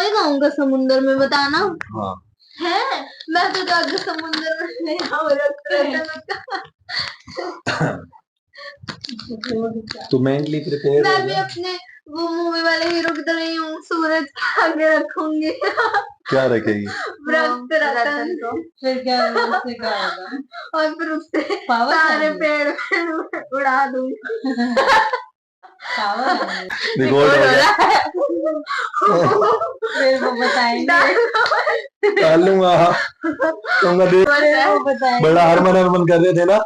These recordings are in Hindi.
कोई गाऊंगा समुंदर में, बताना। हाँ है, मैं तो जाके समुंदर में नहीं तो मेंटली प्रिपेयर मैं भी अपने वो मूवी वाले हीरो की तरह ही हूँ, सूरज के आगे रखूंगी। क्या रखेगी? व्रत रतन को, फिर क्या उससे क्या होगा, और फिर उससे सारे पेड़ उड़ा दूंगी। रिकॉर्ड हो गया। फिर वो बताएंगे। डालूंगा। तुमने देख बड़ा हरमन कर रहे थे ना,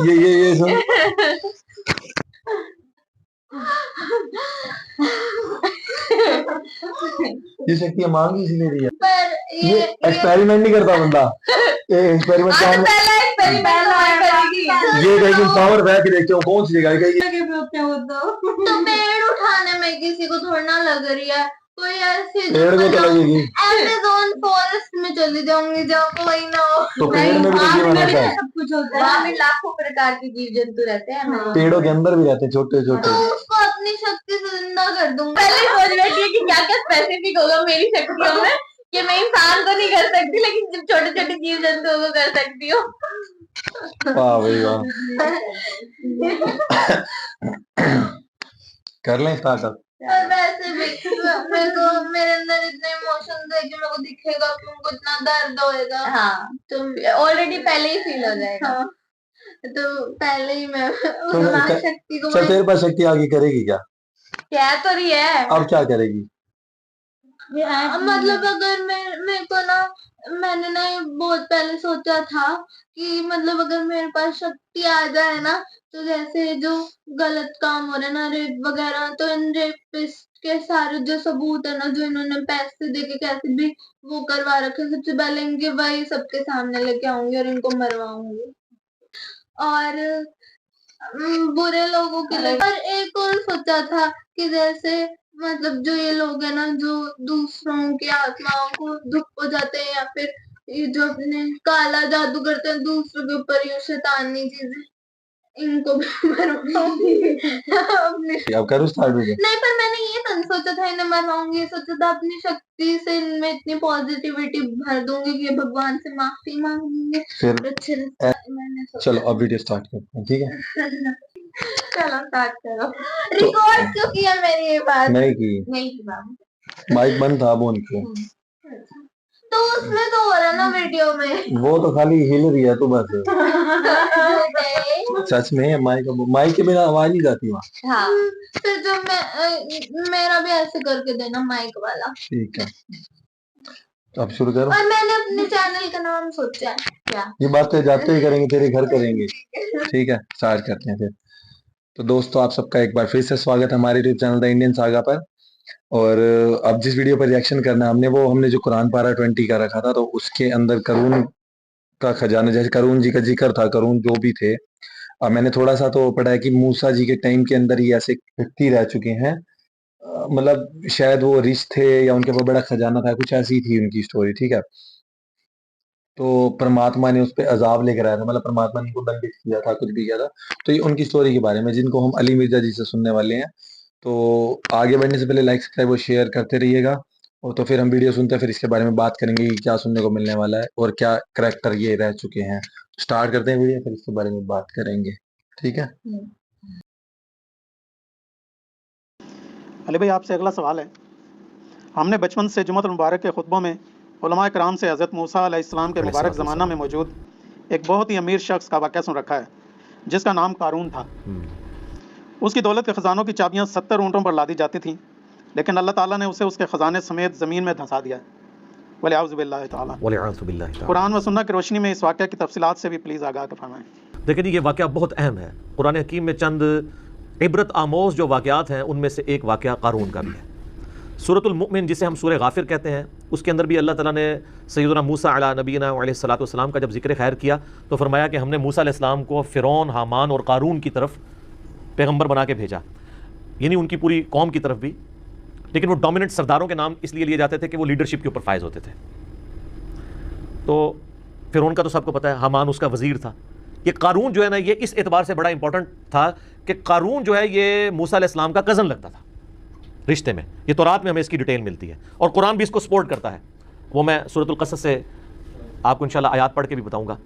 ये सुन। ये शक्ति मांगी इसलिए दी है। पर ये एक्सपेरिमेंट नहीं करता बंदा, ये एक्सपेरिमेंट ये कहीं पावर बैक देखते हो कौन सी जगह तो पेड़ उठाने में किसी को थोड़ा ना लग रही है, कोई ऐसी पेड़ को तो लगेगी। अमेज़न फॉरेस्ट में चली जाऊंगी जहाँ कोई ना हो। तो पेड़ में भी तो जीवन होता है, सब कुछ होता है, वहाँ भी लाखों प्रकार के जीव जंतु रहते हैं। हाँ। पेड़ों के अंदर भी रहते हैं छोटे छोटे। तो उसको अपनी शक्ति से जिंदा कर दूंगी। पहले सोच बैठी है कि क्या क्या स्पेसिफिक होगा मेरी शक्तियों में, कि मैं इंसान तो नहीं कर सकती लेकिन छोटे छोटे जीव जंतुओं को कर सकती हूँ। वाह भाई वाह। कर लें स्टार्टअप। और वैसे भी मेरे को मेरे अंदर इतने इमोशंस है कि मेरे को दिखेगा कि उनको इतना दर्द होएगा। हाँ, तो ऑलरेडी पहले ही फील हो जाएगा। हाँ, तो पहले ही मैं उस शक्ति को चल तेरे पास शक्ति आगे करेगी क्या? क्या तो रही है, अब क्या करेगी? मतलब अगर मेरे को ना, मैंने ना ये बहुत पहले सोचा था कि मतलब अगर मेरे पास शक्ति आ जाए ना, तो जैसे जो गलत काम हो रहे हैं ना, रेप वगैरह, तो इन रेपिस्ट के सारे जो सबूत है ना, जो इन्होंने पैसे देके कैसे भी वो करवा रखे, सबसे पहले इनके वही सबके सामने लेके आऊंगी और इनको मरवाऊंगी। और बुरे लोगों के लिए। और एक और सोचा था कि जैसे मतलब जो ये लोग है ना, जो दूसरों की आत्माओं को दुख पहुंचाते हैं या फिर ये जो अपने काला जादू करते हैं दूसरों के ऊपर, ये शैतानी चीजें, इनको भी मरवाऊंगी। अब करूँ स्टार्ट वीडियो? नहीं, पर मैंने ये तो नहीं सोचा था इन्हें मरवाऊंगी, सोचा था अपनी शक्ति से इनमें इतनी पॉजिटिविटी भर दूंगी कि भगवान से माफी मांगेंगे। फिर अच्छे चलो अब वीडियो स्टार्ट करते हैं, ठीक है? चलो स्टार्ट करो। रिकॉर्ड क्यों किया मैंने ये बात? नहीं की बाबू, माइक बंद था, बोन क्यों? तो उसमें तो हो रहा ना वीडियो में। वो तो खाली हिल रही है तो बस। सच में माइक के बिना आवाज नहीं जाती वहाँ। हाँ, फिर जो मेरा भी ऐसे करके देना माइक वाला। ठीक है, अब शुरू करो। और मैंने अपने चैनल का नाम सोचा है क्या? ये बात तो जाते ही करेंगे, तेरे घर करेंगे। ठीक है, स्टार्ट करते हैं फिर। तो दोस्तों आप सबका एक बार फिर से स्वागत है हमारे YouTube channel the Indian saga पर। और अब जिस वीडियो पर रिएक्शन करना है, हमने जो कुरान पारा 20 का रखा था, तो उसके अंदर करून का खजाना, जैसे करून जी का जिक्र था, करून जो भी थे, मैंने थोड़ा सा तो पढ़ा है कि मूसा जी के टाइम के अंदर ही ऐसे व्यक्ति रह चुके हैं, मतलब शायद वो रिच थे या उनके पास बड़ा खजाना था, कुछ ऐसी थी उनकी स्टोरी। ठीक है, तो परमात्मा ने उस पर अजाब लेकर आया था, मतलब परमात्मा ने उनको दंडित किया था, कुछ भी किया था। तो ये उनकी स्टोरी के बारे में, जिनको हम अली मिर्जा जी से सुनने वाले हैं। तो आगे बढ़ने से पहले लाइक सब्सक्राइब और शेयर करते रहिएगा। और तो फिर हम वीडियो सुनते हैं, फिर इसके बारे में बात करेंगे कि क्या सुनने को मिलने वाला है और क्या करैक्टर ये रह चुके हैं। स्टार्ट करते हैं वीडियो, फिर इसके बारे में बात करेंगे, ठीक है? अली भाई आपसे अगला सवाल है, हमने बचपन से जुम्मतुल मुबारक के खुतबों में उलमा कराम से हज़रत मूसा अलैहिस्सलाम के मुबारक ज़माना में मौजूद एक बहुत ही अमीर शख्स का वाक़या सुन रखा है, जिसका नाम कारून था। उसकी दौलत के ख़जानों की चाबियाँ 70 ऊँटों पर लादी जाती थीं, लेकिन अल्लाह ताला ने उसे उसके ख़जाने समेत ज़मीन में धंसा दिया। वलियाउज़ु बिल्लाहि ताला। कुरान व सुन्नत की रोशनी में इस वाक़या की तफसीलात से भी प्लीज़ आगाह फरमाएं। देखिए, ये वाक़या बहुत अहम है। कुरान हकीम में चंद इबरत आमोज़ जो वाक़यात हैं, उनमें से एक वाक़या कारून का भी है। सूरतुल मुमिन, जिसे हम सूरह गाफिर कहते हैं, उसके अंदर भी अल्लाह ताला ने सय्यदना मूसा अला नबीना अलैहिस्सलातु वस्सलाम का जब जिक्र खैर किया, तो फरमाया कि हमने मूसा अलैहिस्सलाम को फ़िरौन, हामान और कारून की तरफ पैगंबर बना के भेजा, यानी उनकी पूरी कौम की तरफ भी। लेकिन वो डोमिनेंट सरदारों के नाम इसलिए लिए जाते थे कि वो लीडरशिप के ऊपर फायज होते थे। तो फ़िरौन का तो सबको पता है, हामान उसका वज़ीर था। ये कारून जो है ना, ये इस एतबार से बड़ा इंपॉर्टेंट था कि कारून जो है ये मूसा अलैहिस्सलाम का कज़न लगता था। रिश्ते में। ये तौरात में हमें इसकी डिटेल मिलती है और कुरान भी इसको सपोर्ट करता है। वो मैं सूरतुल क़सस से आपको इंशाल्लाह आयात पढ़ के भी बताऊंगा।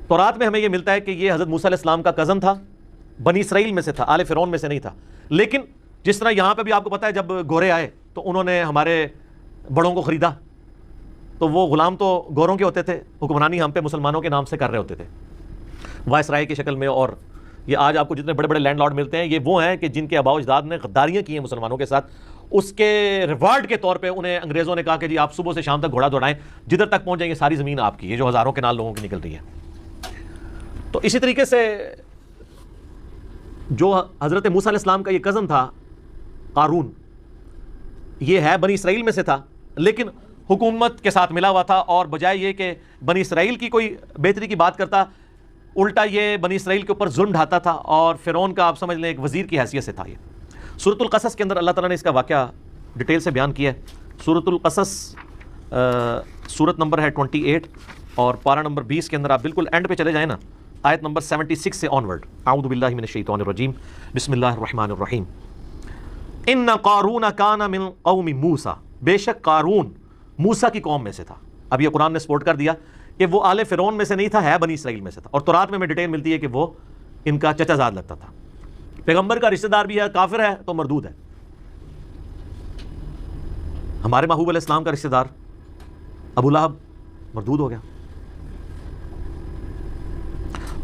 तौरात में हमें ये मिलता है कि ये हज़रत मूसा अलैहिस्सलाम का कज़न था, बनी इसराइल में से था, आले फ़िरौन में से नहीं था। लेकिन जिस तरह यहाँ पे भी आपको पता है जब गोरे आए तो उन्होंने हमारे बड़ों को ख़रीदा, तो वो ग़ुलाम तो गोरों के होते थे, हुक्मरानी हम पे मुसलमानों के नाम से कर रहे होते थे वायसराय की शक्ल में। और ये आज आपको जितने बड़े बड़े लैंडलॉर्ड मिलते हैं ये वो हैं कि जिनके आबाओ अजदाद ने गद्दारियाँ की हैं मुसलमानों के साथ। उसके रिवार्ड के तौर पे उन्हें अंग्रेज़ों ने कहा कि जी आप सुबह से शाम तक घोड़ा दौड़ाएं, जिधर तक पहुँच जाएंगे सारी ज़मीन आपकी, ये जो हज़ारों के नाल लोगों की निकल रही है। तो इसी तरीके से जो हज़रत मूसा अलैहिस्सलाम का ये कज़न था कारून, ये है बनी इसराइल में से था, लेकिन हुकूमत के साथ मिला हुआ था और बजाय ये कि बनी इसराइल की कोई बेहतरी की बात करता, उल्टा ये बनी इसराइल के ऊपर जुल्म ढाता था और फ़िरौन का आप समझ लें एक वज़ीर की हैसियत से था। ये सूरतुल क़सस के अंदर अल्लाह ताला ने इसका वाक़या डिटेल से बयान किया है। सूरतुल क़सस सूरत नंबर है 28 और पारा नंबर 20 के अंदर आप बिल्कुल एंड पे चले जाएँ ना, आयत नंबर 76 से ऑनवर्ड। आऊज़ु बिल्लाहि मिनश शैतानिर रजीम, बिस्मिल्लाहिर रहमानिर रहीम। इन्ना कारून काना मिन कौमी मूसा, बेशक कारून मूसा की कौम में से था। अब ये कुरान ने सपोर्ट कर दिया कि वो आले फ़िरौन में से नहीं था, है बनी इसराइल में से था। और तौरात में डिटेल मिलती है कि वो इनका चचाजाद लगता था, पैगंबर का रिश्तेदार भी है, काफिर है तो मरदूद है। हमारे महबूब अलैहिस्सलाम का रिश्तेदार अबू लहब मरदूद हो गया।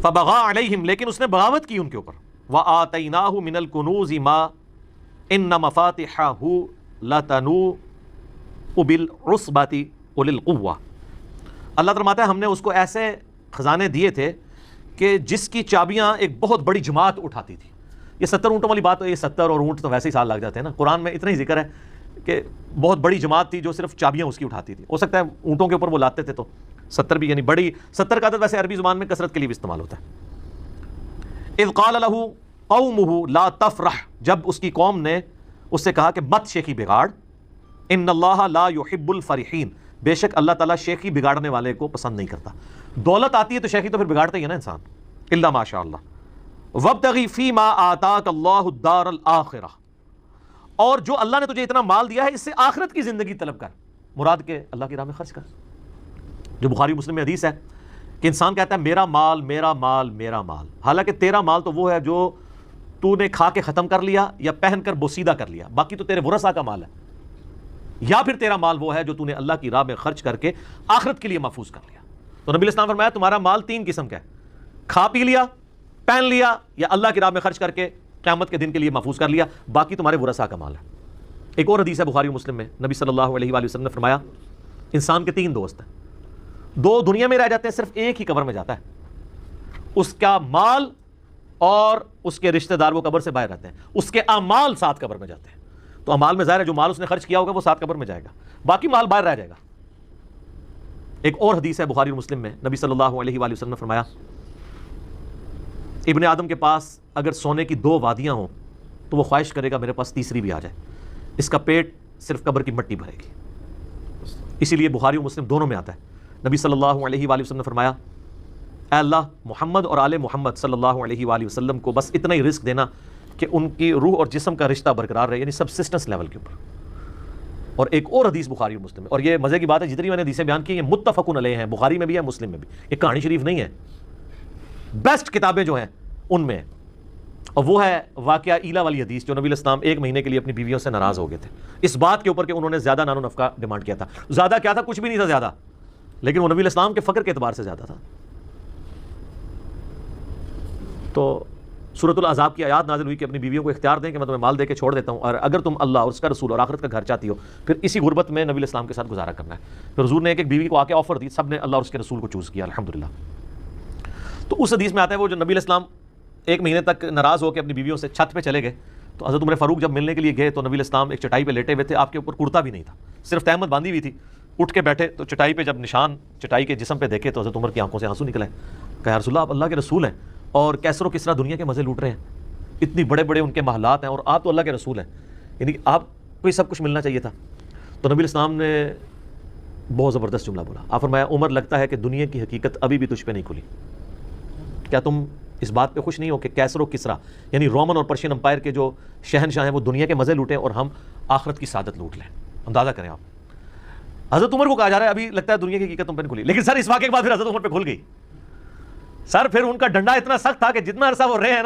फबगा अलैहिम, लेकिन उसने बगावत की उनके ऊपर। व आतैनाहु मिनल कुनूज़ि मा इन्ना मफातिहहु लतनू बिल उस्बती उलिल कुव्वा। अल्लाह फरमाता है हमने उसको ऐसे ख़जाने दिए थे कि जिसकी चाबियाँ एक बहुत बड़ी जमात उठाती थी। ये 70 ऊँटों वाली बात तो, ये 70 और ऊँट तो वैसे ही साल लग जाते हैं ना। कुरान में इतना ही जिक्र है कि बहुत बड़ी जमात थी जो सिर्फ चाबियाँ उसकी उठाती थी। हो सकता है ऊँटों के ऊपर वो लाते थे तो 70 भी, यानी बड़ी 70 का आदत वैसे अरबी ज़ुबान में कसरत के लिए भी इस्तेमाल होता है। इज़ क़ाल लहू क़ौमुहु ला तफ़रह, जब उसकी कौम ने उससे कहा कि मत शेखी बिगाड़। इन्नल्लाह ला युहिब्बुल फ़रिहीन, बेशक अल्लाह ताला शेखी बिगाड़ने वाले को पसंद नहीं करता। दौलत आती है तो शेखी तो फिर बिगाड़ता ही है ना इंसान, इल्ला माशाअल्लाह। वब्तगी फ़ीमा आताकल्लाहु दारल आखिरा, और जो अल्लाह ने तुझे इतना माल दिया है इससे आखिरत की ज़िंदगी तलब कर, मुराद के अल्लाह की राह में खर्च कर। जो बुखारी मुस्लिम में हदीस है कि इंसान कहता है मेरा माल मेरा माल मेरा माल, हालांकि तेरा माल तो वो है जो तूने खा के ख़त्म कर लिया या पहन कर बोसीदा कर लिया, बाकी तो तेरे वरसा का माल है। या फिर तेरा माल वो है जो तूने अल्लाह की राह में खर्च करके आखिरत के लिए महफूज कर लिया। तो नबी इस्लाम फरमाया तुम्हारा माल 3 किस्म का है, खा पी लिया, पहन लिया, या अल्लाह की राह में खर्च करके क़यामत के दिन के लिए महफूज कर लिया, बाकी तुम्हारे वरसा का माल है। एक और हदीस है बुखारी मुस्लिम में, नबी सल्लल्लाहु अलैहि वसल्लम ने फरमाया इंसान के 3 दोस्त हैं, 2 दुनिया में रह जाते हैं, सिर्फ एक ही कब्र में जाता है, उसका माल और उसके रिश्तेदार वो कब्र से बाहर रहते हैं, उसके अमाल 7 कब्र में जाते हैं। तो अमाल में ज़ाहिर है जो माल उसने खर्च किया होगा वो 7 कब्र में जाएगा, बाकी माल बाहर रह जाएगा। एक और हदीस है बुखारी मुस्लिम में, नबी सल्लल्लाहु अलैहि वसल्लम ने फरमाया इब्ने आदम के पास अगर सोने की 2 वादियाँ हों तो वो ख्वाहिश करेगा मेरे पास तीसरी भी आ जाए, इसका पेट सिर्फ कब्र की मिट्टी भरेगी। इसीलिए बुखारी और मुस्लिम दोनों में आता है, नबी सल्लल्लाहु अलैहि वसल्लम ने फरमाया ऐ अल्लाह मोहम्मद और आले मोहम्मद सल्लल्लाहु अलैहि वसल्लम को बस इतना ही रिस्क देना कि उनकी रूह और जिस्म का रिश्ता बरकरार रहे, यानी सबसिस्टेंस लेवल के ऊपर। और एक और हदीस बुखारी और मुस्लिम में, और ये मज़े की बात है जितनी मैंने हदीसें बयान की ये मुत्तफ़क़ुन अलैह हैं, बुखारी में भी है मुस्लिम में भी, ये कहानी शरीफ नहीं है, बेस्ट किताबें जो हैं उनमें। और वो है वाक़या ईला वाली हदीस, जो नबी इस्लाम 1 महीने के लिए अपनी बीवियों से नाराज़ हो गए थे इस बात के ऊपर कि उन्होंने ज़्यादा नानो नफ़का डिमांड किया था। ज़्यादा क्या था, कुछ भी नहीं था ज़्यादा, लेकिन वो नबी इस्लाम के फ़क्र के एतबार से ज़्यादा था। तो सूरतुल अज़ाब की आयत नाज़िल हुई कि अपनी बीवियों को इख्तियार दें कि मैं तुम्हें माल दे के छोड़ देता हूँ, और अगर तुम अल्लाह और उसका रसूल और आखिरत का घर चाहती हो फिर इसी गुर्बत में नबी इस्लाम के साथ गुजारा करना है। फिर हुज़ूर ने एक बीवी को आके ऑफ़र दी, सब ने अल्लाह और उसके रसूल को चूज़ किया, अल्हम्दुलिल्लाह। तो उस हदीस में आता है वो जो नबी इस्लाम 1 महीने तक नाराज़ होकर अपनी बीवियों से छत पर चले गए, तो हज़रत उमर फ़ारूक जब मिलने के लिए गए तो नबी इस्लाम एक चटाई पर लेटे हुए थे, आपके ऊपर कुर्ता भी नहीं था, सिर्फ तहमत बांधी हुई थी। उठ के बैठे तो चटाई पर जब निशान चटाई के जिस्म पर देखे तो हज़रत उमर की आंखों से आंसू निकले। कहा या रसूलल्लाह, आप अल्लाह के रसूल हैं और कैसर किस तरह दुनिया के मज़े लूट रहे हैं, इतनी बड़े बड़े उनके महलात हैं और आप तो अल्लाह के रसूल हैं, यानी आपको ही सब कुछ मिलना चाहिए था। तो नबी इस्लाम ने बहुत ज़बरदस्त जुमला बोला, आप फरमाया उमर लगता है कि दुनिया की हकीकत अभी भी तुझ पे नहीं खुली, क्या तुम इस बात पे खुश नहीं हो कि कैसर और किसरा यानी रोमन और पर्शियन अंपायर के जो शहनशाह हैं वो दुनिया के मज़े लूटें और हम आखिरत की सादत लूट लें। अंदाज़ा करें आप। हज़रत उमर को कहा जा रहा है अभी लगता है दुनिया की हकीकत तुम पे नहीं खुली, लेकिन सर इस वाक़े के बाद फिर हज़रत उमर पे खुल गई। सर फिर उनका डंडा इतना सख्त था कि जितना अरसा वो रहे हैं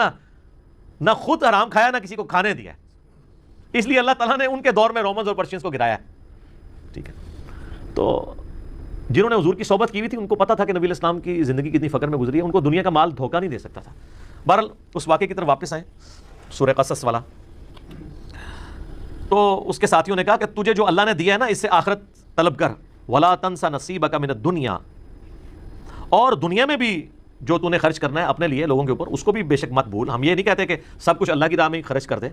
ना खुद आराम खाया ना किसी को खाने दिया, इसलिए अल्लाह ताला ने उनके दौर में रोमन्स और पर्शियंस को गिराया। ठीक है, तो जिन्होंने हुजूर की सोबत की हुई थी उनको पता था कि नबी इस्लाम की ज़िंदगी कितनी फ़क्र में गुजरी है, उनको दुनिया का माल धोखा नहीं दे सकता था। बहरहाल उस वाक़े की तरफ वापस आए, सूरह क़सस वाला। तो उसके साथियों ने कहा कि तुझे जो अल्लाह ने दिया है ना इससे आखिरत तलब कर, वला तंसा नसीबका मिनद दुनिया, और दुनिया में भी जो तूने खर्च करना है अपने लिए लोगों के ऊपर उसको भी बेशक मत भूल। हम ये नहीं कहते कि सब कुछ अल्लाह की राह में ही खर्च कर दे,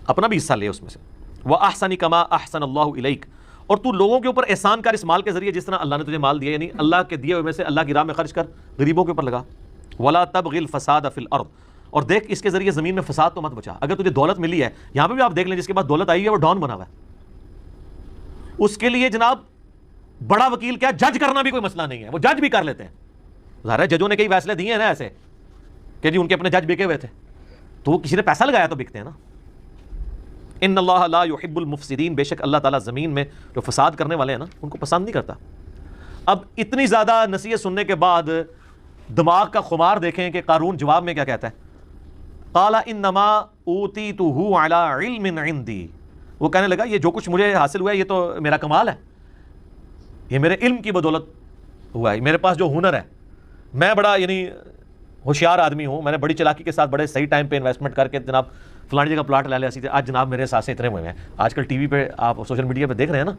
अपना भी हिस्सा ले उसमें से। व अहसनी कमा अहसन अल्लाहु इलैक, और तू लोगों के ऊपर एहसान कर इस माल के जरिए जिस तरह अल्लाह ने तुझे माल दिया, यानी अल्लाह के दिए हुए में से अल्लाह की राह में खर्च कर, गरीबों के ऊपर लगा। वला तबगिल फसाद फिल अर्द, और देख इसके जरिए ज़मीन में फसाद तो मत बचा। अगर तुझे दौलत मिली है, यहाँ पे भी आप देख लें जिसके पास दौलत आई है वो डॉन बना हुआ है, उसके लिए जनाब बड़ा वकील क्या जज करना भी कोई मसला नहीं है, वो जज भी कर लेते हैं। ज़ाहिर है जजों ने कई फैसले दिए हैं ना ऐसे कि जी उनके अपने जज बिके हुए थे, तो वो किसी ने पैसा लगाया तो बिकते हैं ना। इन्नल्लाह ला युहिब्बुल मुफसिदीन, बेशक अल्लाह ताला ज़मीन में जो फसाद करने वाले हैं ना उनको पसंद नहीं करता। अब इतनी ज़्यादा नसीहत सुनने के बाद दिमाग का खुमार देखें कि कारून जवाब में क्या कहता है, क़ाला इन्नमा ऊतीतुहु अला इल्मिन इंदी, वो कहने लगा ये जो कुछ मुझे हासिल हुआ है ये तो मेरा कमाल है, ये मेरे इल्म की बदौलत हुआ है, मेरे पास जो हुनर है, मैं बड़ा यानी होशियार आदमी हूँ, मैंने बड़ी चालाकी के साथ बड़े सही टाइम पे इन्वेस्टमेंट करके जनाब फलानी जगह प्लाट ले लिया थे, आज जनाब मेरे साथ से इतने हुए हैं। आजकल टीवी पे आप सोशल मीडिया पे देख रहे हैं ना,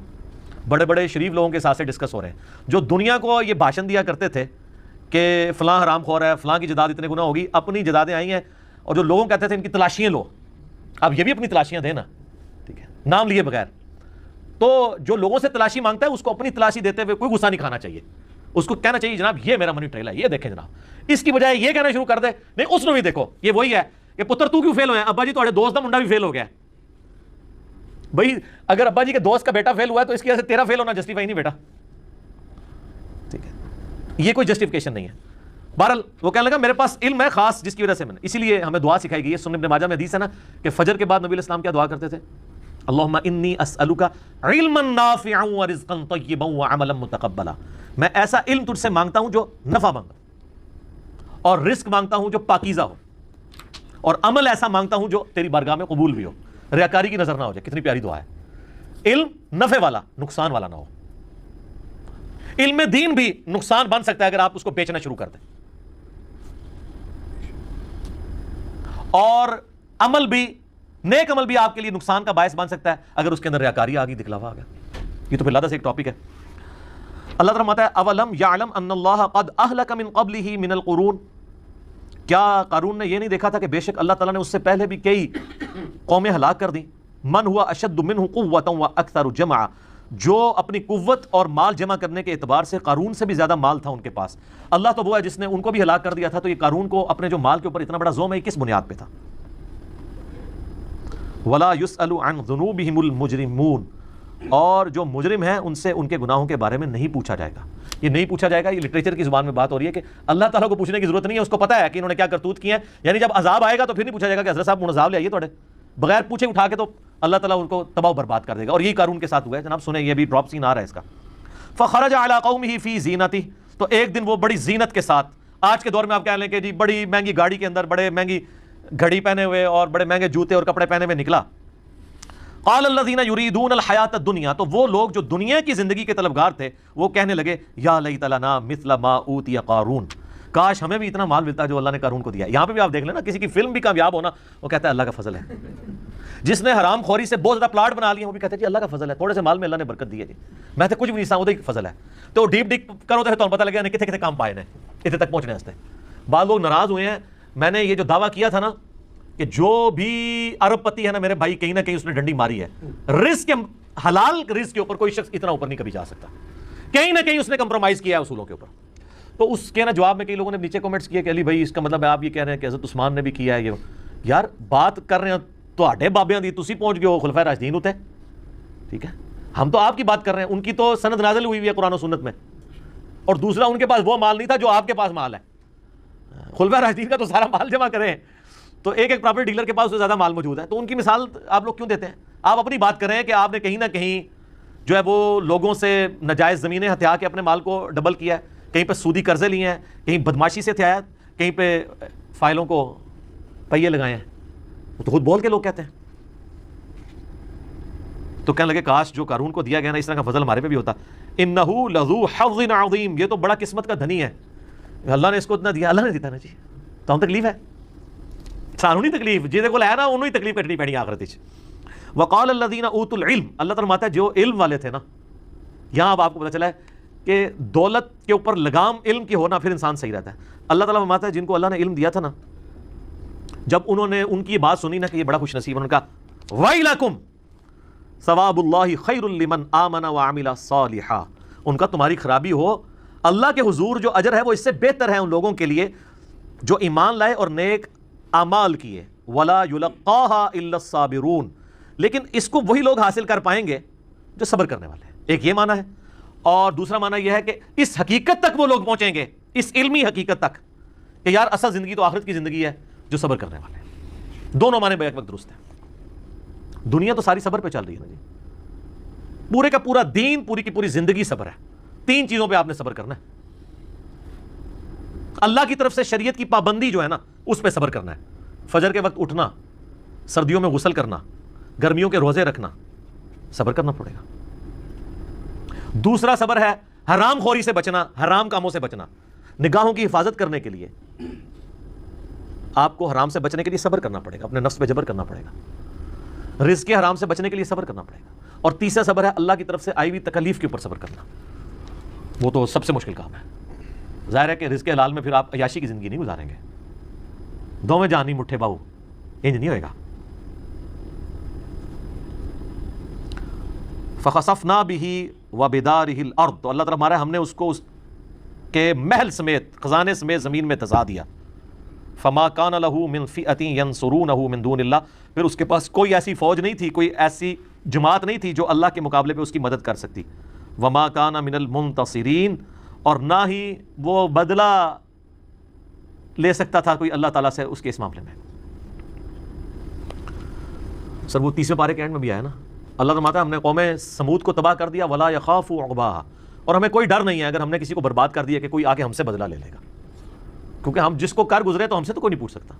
बड़े बड़े शरीफ लोगों के साथ से डिस्कस हो रहे हैं, जो दुनिया को ये भाषण दिया करते थे कि फ़लाँ हराम खोर है, फ़लाँ की जदाद इतने गुना होगी, अपनी जदादें आई हैं, और जो लोगों कहते थे इनकी तलाशियाँ लो, अब ये भी अपनी तलाशियाँ देना, ठीक है, नाम लिए बगैर। तो जो लोगों से तलाशी मांगता है उसको अपनी तलाशी देते हुए कोई गुस्सा नहीं खाना चाहिए, उसको कहना चाहिए जनाब ये मेरा मनी ट्रेल है, ये देखें जनाब, इसकी बजाय ये कहना शुरू कर दे नहीं उसने भी देखो ये वही है कि पुत्र तू क्यों फेल हुआ है, अब्बा जी तुम्हारे दोस्त का मुंडा भी फेल हो गया। भाई अगर अब्बा जी के दोस्त का बेटा फेल हुआ है तो इसकी वजह से तेरा फेल होना जस्टिफाई नहीं बेटा, ठीक है, ये कोई जस्टिफिकेशन नहीं है। बहरहाल वो कहने लगा मेरे पास इल्म है खास जिसकी वजह से मैंने, इसीलिए हमें दुआ सिखाई गई है। सुन्नत इब्न माजा में हदीस है ना कि फजर के बाद नबी अलैहि सलाम क्या दुआ करते थे, अल्लाहुम्मा इन्नी अस्अलुका इल्मन नाफिअन व रिज़्क़न तय्यबन व अमलन मुतक़ब्बला, मैं ऐसा इल्म तुझसे मांगता हूं जो नफा मांगा, और रिस्क मांगता हूं जो पाकीज़ा हो, और अमल ऐसा मांगता हूं जो तेरी बारगाह में कबूल भी हो, रियाकारी की नजर ना हो जाए। कितनी प्यारी दुआ है। इल्म नफे वाला नुकसान वाला ना हो। इल्म दीन भी नुकसान बन सकता है अगर आप उसको बेचना शुरू कर दें, और अमल भी, नेक अमल भी आपके लिए नुकसान का बायस बन सकता है अगर उसके अंदर रियाकारी आ गई, दिखलावा आ गया। ये तो फिर लादा से एक टॉपिक है। अल्लाह ताला कहता है अवलम यालम अन्नल्लाह कद अहलक मिन क़ब्लिही मिनल क़ुरून, क्या कारून ने यह नहीं देखा था कि बेशक अल्लाह ताला ने उससे पहले भी कई कौमें हलाक कर दी। मन हुआ अशद्दु मिन्हु क़ुव्वतन व अक्सरु जमा, जो अपनी कुव्वत और माल जमा करने के एतबार से कारून से भी ज्यादा माल था उनके पास। अल्लाह तो वो है जिसने उनको भी हलाक कर दिया था, तो ये कारून को अपने जो माल के ऊपर इतना बड़ा जोम है किस बुनियाद पे था। वला युसअलु अन ज़ुनूबिहिमुल मुजरिमून, और जो मुजरिम हैं उनसे उनके गुनाहों के बारे में नहीं पूछा जाएगा। ये नहीं पूछा जाएगा, ये लिटरेचर की जुबान में बात हो रही है कि अल्लाह ताला को पूछने की जरूरत नहीं है, उसको पता है कि इन्होंने क्या करतूत किए हैं। यानी जब अजाब आएगा तो फिर नहीं पूछा जाएगा कि हज़रत साहब अजाब ले आइए थोड़े, बगैर पूछे उठा के तो अल्लाह ताला उनको तबाह बर्बाद कर देगा। और यही कारून के साथ हुआ है जनाब, सुने ये भी ड्रॉप सीन आ रहा है इसका। फ़ख़रज अला क़ौमिही फ़ी ज़ीनती, तो एक दिन वो बड़ी जीनत के साथ, आज के दौर में आप कह लें कि जी बड़ी महंगी गाड़ी के अंदर बड़े महंगी घड़ी पहने हुए और बड़े महंगे जूते और कपड़े पहने हुए निकला। क़ाल अल्लज़ीना युरीदून अल हयात दुनिया, तो वो लोग जो दुनिया की जिंदगी के तलबगार थे वो कहने लगे या लैत लना मिस्ल मा ऊतिया क़ारून, काश हमें भी इतना माल मिलता जो अल्लाह ने कारून को दिया। यहाँ पे भी आप देख लेना, किसी की फिल्म भी कामयाब होना वो कहता है अल्लाह का फजल है। जिसने हराम खोरी से बहुत ज़्यादा प्लाट बना लिया वो भी कहते हैं जी अल्लाह का फजल है, थोड़े से माल में अल्लाह ने बरकत दी है जी, मैं तो कुछ भी नहीं सा उधर फजल है। तो डीप डीप करो तो तुम्हें पता लगेगा कितने कितने काम पाए ने इतने तक पहुँचने वास्ते। बाद लोग नाराज हुए हैं, मैंने ये जो दावा किया था ना कि जो भी अरबपति है ना मेरे भाई, कहीं ना कहीं उसने डंडी मारी है। रिस्क के, हलाल रिस्क के ऊपर कोई शख्स इतना ऊपर नहीं कभी जा सकता, कहीं ना कहीं उसने कंप्रोमाइज किया है उसूलों के ऊपर। तो उसके ना जवाब में कई लोगों ने नीचे कमेंट्स किए कि अली भाई इसका मतलब है आप ये कह रहे हैं कि हज़रत उस्मान ने भी किया है। ये यार बात कर रहे हैं तो बाबियां दी, तुसी पहुंच गए हो खुलफाए राशिदीन होते, ठीक है, हम तो आपकी बात कर रहे हैं। उनकी तो सनद नाज़िल हुई है कुरान और सुन्नत में, और दूसरा उनके पास वो माल नहीं था जो आपके पास माल है। खुलफा राशिदीन का तो सारा माल जमा करें तो एक एक प्रॉपर्टी डीलर के पास उससे ज़्यादा माल मौजूद है, तो उनकी मिसाल आप लोग क्यों देते हैं? आप अपनी बात कर रहे हैं कि आपने कहीं ना कहीं जो है वो लोगों से नाजायज़ ज़मीनें हथिया के अपने माल को डबल किया है, कहीं पे सूदी कर्जे लिए हैं, कहीं बदमाशी से हथियाया, कहीं पे फाइलों को पहिए लगाए हैं। वो तो खुद बोल के लोग कहते हैं। तो कहने लगे काश जो कारून को दिया गया ना इस तरह का फजल हमारे पे भी होता। इन्नहु लज़ू हज़्ज़िन अज़ीम, ये तो बड़ा किस्मत का धनी है, अल्लाह ने इसको इतना दिया, अल्लाह ने दिया ना जी, तो हम तकलीफ है सानू नहीं तकलीफ, जिहदे कोल है ना उन्होंने ही तकलीफ कटनी पैनी आखिरत विच। वक़ाल अल्लज़ीना ऊतुल इल्म, अल्लाह ताला फरमाता है जो इल्म वाले थे ना, यहाँ अब आपको पता चला है कि दौलत के ऊपर लगाम इल्म की होना फिर इंसान सही रहता है। अल्लाह ताला फरमाता है जिनको अल्लाह ने इल्म दिया था ना, जब उन्होंने उनकी बात सुनी ना कि ये बड़ा खुश नसीब, उन्होंने कहा वैलकुम सवाबुल्लाहि खैरुल लिमन आमना व अमिला सालिहा, उनका तुम्हारी खराबी हो, अल्लाह के हुजूर जो अजर है वो इससे बेहतर है उन लोगों के लिए जो ईमान लाए और नेक अमाल किए। वला युलक्काहा इल्ला साबिरून, लेकिन इसको वही लोग हासिल कर पाएंगे जो सब्र करने वाले हैं। एक ये माना है, और दूसरा माना यह है कि इस हकीकत तक वो लोग पहुंचेंगे, इस इल्मी हकीकत तक कि यार असल जिंदगी तो आखिरत की जिंदगी है, जो सब्र करने वाले हैं। दोनों माने बैक वक्त दुरुस्त है। दुनिया तो सारी सब्र पे चल रही है ना जी, पूरे का पूरा दीन, पूरी की पूरी जिंदगी सब्र है। तीन चीजों पे आपने सब्र करना है। अल्लाह की तरफ से शरीयत की पाबंदी जो है ना उस पे सब्र करना है। फजर के वक्त उठना, सर्दियों में गुस्ल करना, गर्मियों के रोजे रखना, सब्र करना पड़ेगा। दूसरा सब्र है हराम खोरी से बचना, हराम कामों से बचना। निगाहों की हिफाजत करने के लिए आपको हराम से बचने के लिए सब्र करना पड़ेगा, अपने नफ्स पे जबर करना पड़ेगा। रिज़्क़ के हराम से बचने के लिए सब्र करना पड़ेगा। और तीसरा सब्र है अल्लाह की तरफ से आई हुई तकलीफ के ऊपर सब्र करना, वो तो सबसे मुश्किल काम है। जाहिर है कि रिज़्क़ हलाल में फिर आप अयाशी की ज़िंदगी नहीं गुजारेंगे, दो में जानी मुट्ठे बाहू, इंज नहीं होएगा। फ़ख़सफ़ना बिही व बिदारिहिल अर्द, तो अल्लाह ताला हमारा हमने उसको उसके महल समेत, खजाने समेत ज़मीन में धसा दिया। फ़मा कान लहू मिन फ़िअतिन यंसुरूनहू मिन दूनिल्लाह, फिर उसके पास कोई ऐसी फ़ौज नहीं थी, कोई ऐसी जमात नहीं थी जो अल्लाह के मुकाबले पे उसकी मदद कर सकती। वमा काना मिनल मुंतसिरीन, और ना ही वो बदला ले सकता था कोई अल्लाह ताला से उसके इस मामले में। सर वो तीसरे पारे के एंड में भी आया ना, अल्लाह फरमाता है हमने कौमे समूद को तबाह कर दिया, वला यखाफु उक़बाहा, और हमें कोई डर नहीं है अगर हमने किसी को बर्बाद कर दिया कि कोई आके हमसे बदला ले लेगा, क्योंकि हम जिसको कर गुजरे तो हमसे तो कोई नहीं पूछ सकता।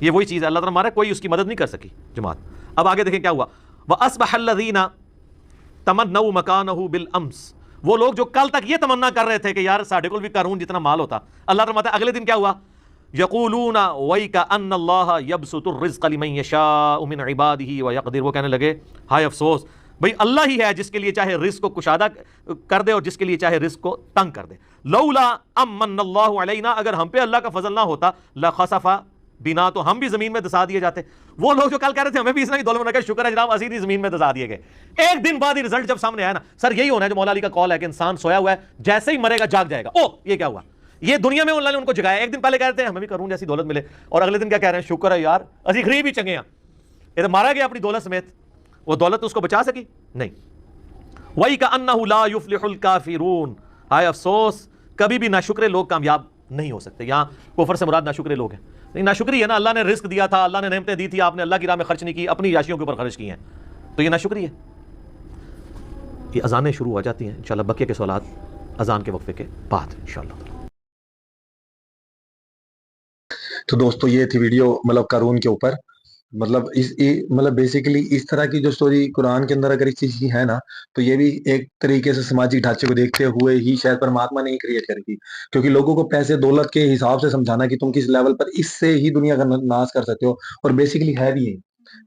ये वही चीज़ है, अल्लाह ताला हमारा कोई उसकी मदद नहीं कर सकी जमात। अब आगे देखें क्या हुआ। व अस्बहल्लज़ीना तमन्नऊ मकानहू बिल अम्स, वो लोग जो कल तक ये तमन्ना कर रहे थे कि यार साढ़े को भी कारून जितना माल होता, अल्लाह ताला अगले दिन क्या हुआ, यक़ूलूना वैका अन्नल्लाह यबसुतुर रिज़्क़ लिमन यशाअ मिन इबादिही व यक़दिर, वो कहने लगे हाय अफसोस, भाई अल्लाह ही है जिसके लिए चाहे रिज़्क़ को कुशादा कर दे और जिसके लिए चाहे रिज़्क़ को तंग कर दे। लौला अम्मन्नल्लाहु अलैना, अगर हम पे अल्लाह का फजल ना होता, लखसफा बिना, तो हम भी जमीन में दसा दिए जाते। वो लोग जो कल कह रहे थे हमें भी इस तरह की दौलत, शुक्र है जनाब असीं भी जमीन में दसा दिए गए। एक दिन बाद ही रिजल्ट जब सामने आया ना, सर यही होना है जो मौला अली का कॉल है कि इंसान सोया हुआ है, जैसे ही मरेगा जाग जाएगा। ओ ये क्या हुआ, ये दुनिया में अल्लाह ने उनको जगाया। एक दिन पहले कह रहे थे हमें भी करूं जैसी दौलत मिले, और अगले दिन क्या कह रहे हैं, शुक्र है यार असीं गरीब ही चंगे हैं। ये तो मारा गया अपनी दौलत समेत, वो दौलत उसको बचा सकी नहीं। वही का अन्नहु ला युफ्लिहुल काफिरून, हाय अफसोस कभी भी नाशुक्रे लोग कामयाब नहीं हो सकते। यहाँ कुफर से मुराद नाशुक्रे लोग हैं, नहीं नाशुक्री है ना, अल्लाह ने रिस्क दिया था, अल्लाह ने नेमतें दी थी, आपने अल्लाह की राह में खर्च नहीं की, अपनी याशियों के ऊपर खर्च की हैं, तो ये नाशुक्री है। ये अजानें शुरू हो जाती हैं इंशाल्लाह, बकिया के सवालात अजान के वक्फे के बाद इंशाल्लाह। तो दोस्तों ये थी वीडियो मतलब कारून के ऊपर, मतलब मतलब बेसिकली इस तरह की जो स्टोरी कुरान के अंदर अगर इस चीज की है ना, तो ये भी एक तरीके से सामाजिक ढांचे को देखते हुए ही शायद परमात्मा ने ही क्रिएट करी थी, क्योंकि लोगों को पैसे दौलत के हिसाब से समझाना कि तुम किस लेवल पर इससे ही दुनिया का नाश कर सकते हो, और बेसिकली है भी,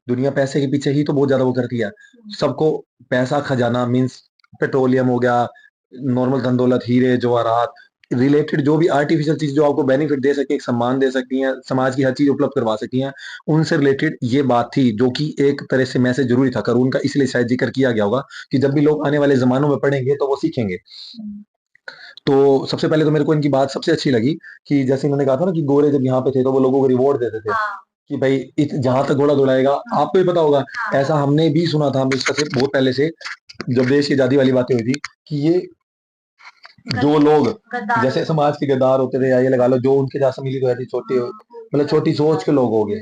दुनिया पैसे के पीछे ही तो बहुत ज्यादा वो करती है। सबको पैसा खजाना मीन्स पेट्रोलियम हो गया, नॉर्मल धन दौलत, हीरे जवाहरात रिलेटेड जो भी आर्टिफिशियल चीज जो आपको बेनिफिट दे सके, सम्मान दे सकती हैं, समाज की हर चीज उपलब्ध करवा सकती हैं, उनसे रिलेटेड ये बात थी, जो कि एक तरह से मैसेज जरूरी था कारून का, इसलिए शायद जिक्र किया गया होगा कि जब भी लोग आने वाले जमानों में पढ़ेंगे तो वो सीखेंगे। तो सबसे पहले तो मेरे को इनकी बात सबसे अच्छी लगी कि जैसे इन्होंने कहा था ना कि गोरे जब यहाँ पे थे तो वो लोगों को रिवॉर्ड देते थे कि भाई जहां तक घोड़ा दौड़ाएगा, आपको ही पता होगा, ऐसा हमने भी सुना था, हम इसका से बहुत पहले से जब देश की आजादी वाली बातें हुई थी कि ये जो लोग गद्दार जैसे समाज के गद्दार होते थे, या ये लगा लो जो उनके जैसा मिली तो ऐसी छोटी मतलब छोटी सोच के लोग हो गए।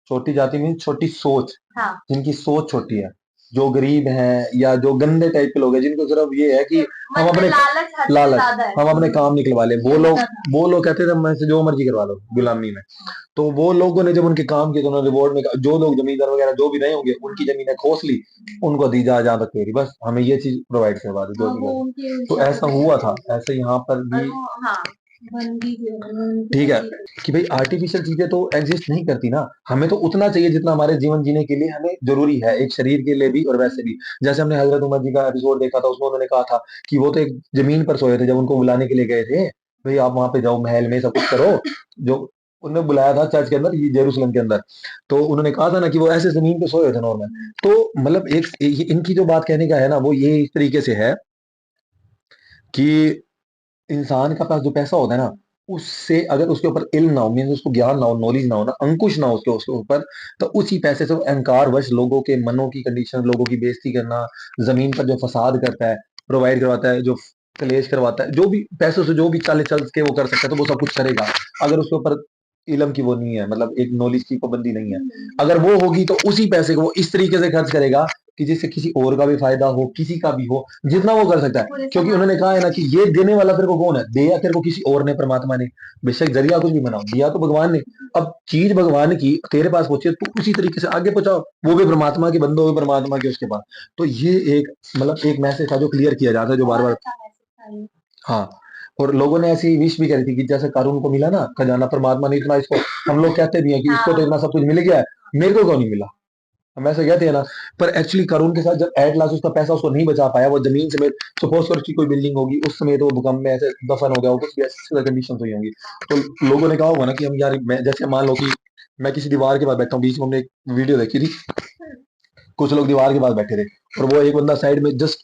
छोटी जाति में छोटी सोच, हाँ जिनकी सोच छोटी है, जो गरीब हैं या जो गंदे टाइप के लोग हैं, जिनको सिर्फ ये है कि हम मतलब अपने लालच हद से लालच ज्यादा है। हम अपने काम निकलवा लें। वो लोग कहते थे मैं से जो मर्जी करवा लो गुलामी में। तो वो लोगों ने जब उनके काम किए तो उन्होंने रिवॉर्ड में जो लोग जमींदार वगैरह जो भी रहे होंगे उनकी जमीनें खोस ली, उनको दी जा जहां तक तेरी, बस हमें ये चीज प्रोवाइड करवा दो जो हाँ, भी वो करो। उनकी तो ऐसा हुआ था, ऐसे यहाँ पर भी हाँ बंदी ठीक है कि भाई आर्टिफिशियल चीजें तो एग्जिस्ट नहीं करती ना। हमें तो उतना चाहिए जितना हमारे जीवन जीने के लिए हमें जरूरी है, एक शरीर के लिए भी और वैसे भी। जैसे हमने हजरत उमर जी का एपिसोड देखा था, उसमें उन्होंने कहा था कि वो तो एक जमीन पर सोए थे जब उनको बुलाने के लिए गए थे, भाई आप वहां पे जाओ महल में सब कुछ करो, जो उन्हें बुलाया था चर्च के अंदर, ये जेरूसलम के अंदर। तो उन्होंने कहा था ना कि वो ऐसे जमीन पे सोए थे नॉर्मल। तो मतलब इनकी जो बात कहने का है ना वो ये इस तरीके से है कि इंसान का पास जो पैसा होता है ना, उससे अगर उसके ऊपर इल्म ना हो, मीन उसको ज्ञान ना हो, नॉलेज ना हो ना, अंकुश ना हो उसके उसके ऊपर, तो उसी पैसे से वो अहंकार वश लोगों के मनों की कंडीशन, लोगों की बेइज्जती करना, जमीन पर जो फसाद करता है, प्रोवाइड करवाता है, जो कलेश करवाता है, जो भी पैसों से जो भी चाले चल के वो कर सकता है तो वो सब कुछ करेगा। अगर उसके ऊपर इलम की वो नहीं है, मतलब एक नॉलेज की पाबंदी नहीं है, अगर वो होगी तो उसी पैसे को वो इस तरीके से खर्च करेगा कि जिससे किसी और का भी फायदा हो, किसी का भी हो, जितना वो कर सकता है। क्योंकि उन्होंने कहा है ना कि ये देने वाला तेरे को कौन है, दिया तेरे को किसी और ने, परमात्मा ने। बेशक जरिया कुछ भी बनाओ, दिया तो भगवान ने। अब चीज भगवान की तेरे पास पहुंचे तो उसी तरीके से आगे पहुंचाओ, वो भी परमात्मा के बंदे हो, परमात्मा के उसके पास। तो ये एक मतलब एक मैसेज था जो क्लियर किया जाता है, जो बार बार हाँ। और लोगों ने ऐसी विश भी करी थी कि जैसे कारून को मिला ना खजाना, परमात्मा ने इतना इसको, हम लोग कहते भी हैं कि इसको तो इतना सब कुछ मिल गया है, मेरे को क्यों नहीं मिला, हम ऐसे कहते हैं ना। पर एक्चुअली कारून के साथ जब एट लास्ट उसका पैसा उसको नहीं बचा पाया, वो जमीन समेत, सपोज कर उसकी कोई बिल्डिंग होगी उस समय तो वो भूकंप में ऐसे दफन हो गया होगा, कुछ भी ऐसी कंडीशन हुई होंगी। तो लोगों ने कहा होगा ना कि हम यार, मैं जैसे मान लो कि मैं किसी दीवार के पास बैठा हूँ, बीच में हमने एक वीडियो देखी थी, कुछ लोग दीवार के पास बैठे थे और वो एक बंदा साइड में जस्ट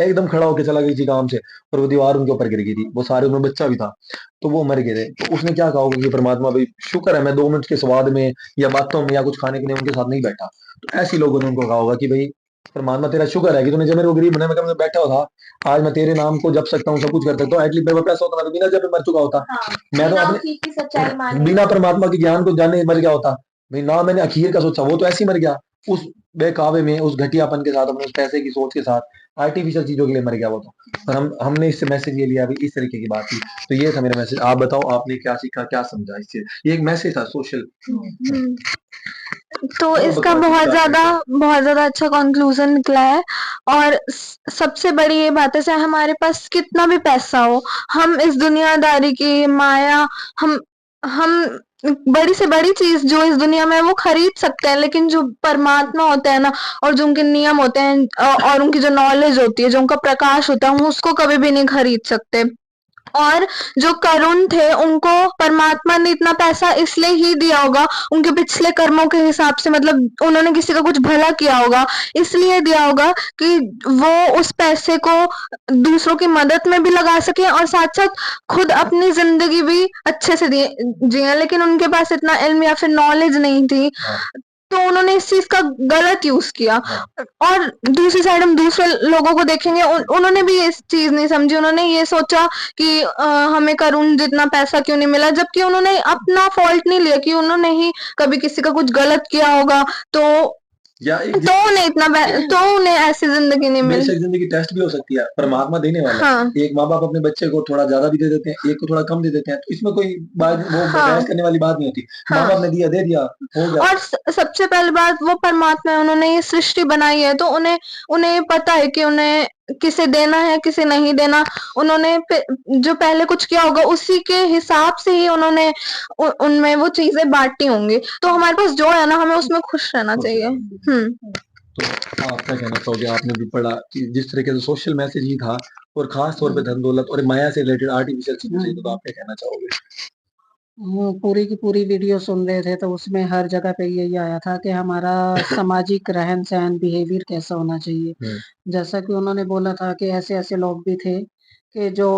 एकदम खड़ा होकर चला गया किसी काम से, और वो दीवार उनके ऊपर गिर गई थी, वो सारे उनमें बच्चा भी था, तो वो मर गए थे। तो उसने क्या कहा होगा कि परमात्मा भाई शुक्र है मैं 2 मिनट के स्वाद में या बातों में या कुछ खाने के लिए उनके साथ नहीं बैठा। तो ऐसे लोगों ने उनको कहा होगा कि भाई परमात्मा तेरा शुक्र है कि तूने जब मेरे को गरीब बनाया, मैं कम से कम बैठा हुआ था, आज मैं तेरे नाम को जप सकता हूँ, सब कुछ कर सकता हूँ। एटलीस्ट मेरे को पैसा होता, मैं तो बिना जब मर चुका होता। मैं तो अपने बिना परमात्मा के ज्ञान को जाने मर गया होता भाई, ना मैंने अखीर का सोचा, वो तो ऐसे ही मर गया उस बेकावे में, उस घटियापन के साथ, अपने उस पैसे की सोच के साथ, आर्टिफिशियल चीजों के लिए मर गया वो तो। पर हमने इससे मैसेज ये लिया अभी, इस तरीके की बात थी। तो ये था मेरा मैसेज। आप बताओ आपने क्या सीखा, क्या समझा इससे? ये एक मैसेज था सोशल। तो इसका बहुत ज्यादा अच्छा कंक्लूजन निकला है। और सबसे बड़ी ये बात है, चाहे हमारे पास कितना भी पैसा हो, हम इस दुनियादारी की माया, हम बड़ी से बड़ी चीज जो इस दुनिया में है वो खरीद सकते हैं, लेकिन जो परमात्मा होता है ना, और जो उनके नियम होते हैं, और उनकी जो नॉलेज होती है, जो उनका प्रकाश होता है, हम उसको कभी भी नहीं खरीद सकते। और जो करुण थे उनको परमात्मा ने इतना पैसा इसलिए ही दिया होगा, उनके पिछले कर्मों के हिसाब से, मतलब उन्होंने किसी का कुछ भला किया होगा, इसलिए दिया होगा कि वो उस पैसे को दूसरों की मदद में भी लगा सके और साथ साथ खुद अपनी जिंदगी भी अच्छे से जिए। लेकिन उनके पास इतना इल्म या फिर नॉलेज नहीं थी, तो उन्होंने इस चीज का गलत यूज किया। और दूसरी साइड हम दूसरे लोगों को देखेंगे, उन्होंने भी ये चीज नहीं समझी, उन्होंने ये सोचा कि हमें करुण जितना पैसा क्यों नहीं मिला, जबकि उन्होंने अपना फॉल्ट नहीं लिया कि उन्होंने ही कभी किसी का कुछ गलत किया होगा, तो उन्हें ऐसी जिंदगी नहीं मिली। बेशक जिंदगी टेस्ट भी हो सकती है, परमात्मा देने वाला है। हाँ। एक माँ बाप अपने बच्चे को थोड़ा ज्यादा भी दे देते हैं, एक को थोड़ा कम दे देते हैं, तो इसमें कोई बात वो बहस करने वाली बात नहीं होती। माँ बाप ने दिया, दे दिया, हो गया। और सबसे पहली बात, वो परमात्मा है, उन्होंने ये सृष्टि बनाई है, तो उन्हें पता है कि उन्हें किसे देना है, किसे नहीं देना। उन्होंने जो पहले कुछ किया होगा उसी के हिसाब से ही उन्होंने उनमें वो चीजें बांटी होंगी। तो हमारे पास जो है ना, हमें उसमें खुश रहना चाहिए। तो आप क्या कहना चाहोगे? आपने भी पढ़ा कि जिस तरीके से सोशल मैसेज ही था, और खास तौर पे धन दौलत और माया से रिलेटेड आर्टिफिशियल चीजों से, तो आप क्या कहना चाहोगे? पूरी की पूरी वीडियो सुन रहे थे तो उसमें हर जगह पे यही आया था कि हमारा सामाजिक रहन सहन बिहेवियर कैसा होना चाहिए। जैसा कि उन्होंने बोला था कि ऐसे ऐसे लोग भी थे कि जो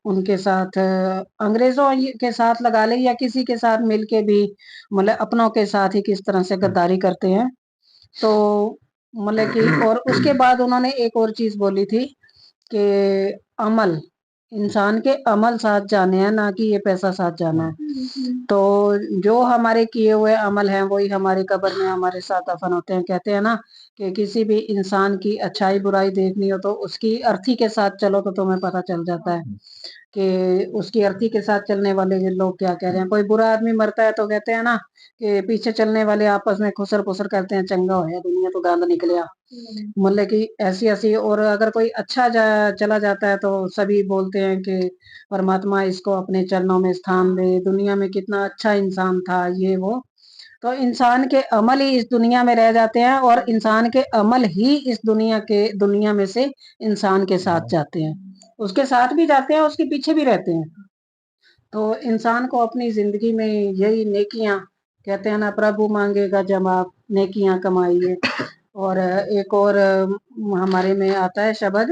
उनके साथ अंग्रेजों के साथ लगा ले या किसी के साथ मिलके भी मतलब अपनों के साथ ही किस तरह से गद्दारी करते हैं। तो मतलब कि और उसके बाद उन्होंने एक और चीज बोली थी कि अमल इंसान के अमल साथ जाने हैं, ना कि ये पैसा साथ जाना है। तो जो हमारे किए हुए अमल हैं वही हमारी कब्र में हमारे साथ दफन होते हैं। कहते हैं ना कि किसी भी इंसान की अच्छाई बुराई देखनी हो तो उसकी अर्थी के साथ चलो तो तुम्हें पता चल जाता है कि उसकी अर्थी के साथ चलने वाले ये लोग क्या कह रहे हैं। कोई बुरा आदमी मरता है तो कहते हैं ना कि पीछे चलने वाले आपस में खुसर पुसर करते हैं, चंगा होया दुनिया तो गांद निकलिया, मतलब कि ऐसी ऐसी। और अगर कोई अच्छा चला जाता है तो सभी बोलते हैं कि परमात्मा इसको अपने चरणों में स्थान दे, दुनिया में कितना अच्छा इंसान था, ये वो। तो इंसान के अमल ही इस दुनिया में रह जाते हैं और इंसान के अमल ही इस दुनिया में से इंसान के साथ जाते हैं, उसके साथ भी जाते हैं, उसके पीछे भी रहते हैं। तो इंसान को अपनी जिंदगी में यही नेकियां, कहते हैं ना प्रभु मांगेगा जवाब, नेकियां कमाइए। और एक और हमारे में आता है शब्द,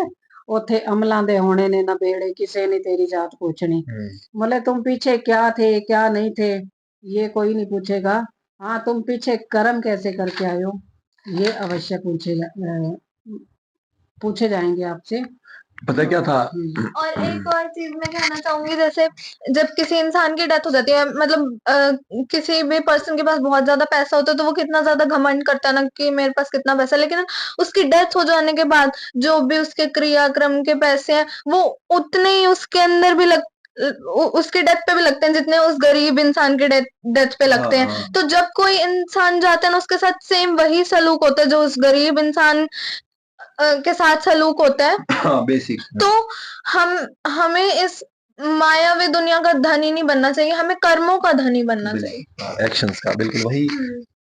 ओथे अमलां दे होने ने ना बेड़े, किसे ने तेरी जात पूछनी। मतलब तुम पीछे क्या थे क्या नहीं थे ये कोई नहीं पूछेगा, हाँ तुम पीछे कर्म कैसे करके आए हो ये अवश्य पूछे जाएंगे आपसे। पता क्या था, और एक और चीज मैं कहना चाहूंगी, जैसे जब किसी इंसान की डेथ हो जाती है, मतलब किसी भी पर्सन के पास बहुत ज्यादा पैसा होता है तो वो कितना ज्यादा घमंड करता है ना कि मेरे पास कितना पैसा है, लेकिन उसकी डेथ हो जाने के बाद जो भी उसके क्रियाक्रम के पैसे हैं वो उतने ही उसके अंदर भी उसके डेथ पे भी लगते हैं जितने उस गरीब इंसान के डेथ पे लगते हैं। तो जब कोई इंसान जाता है ना उसके साथ सेम वही सलूक होता है जो उस गरीब इंसान के साथ सलूक होता है। हाँ बेसिक। तो हमें इस मायावी दुनिया का धनी नहीं बनना चाहिए, हमें कर्मों का धनी बनना चाहिए, एक्शंस का। बिल्कुल वही,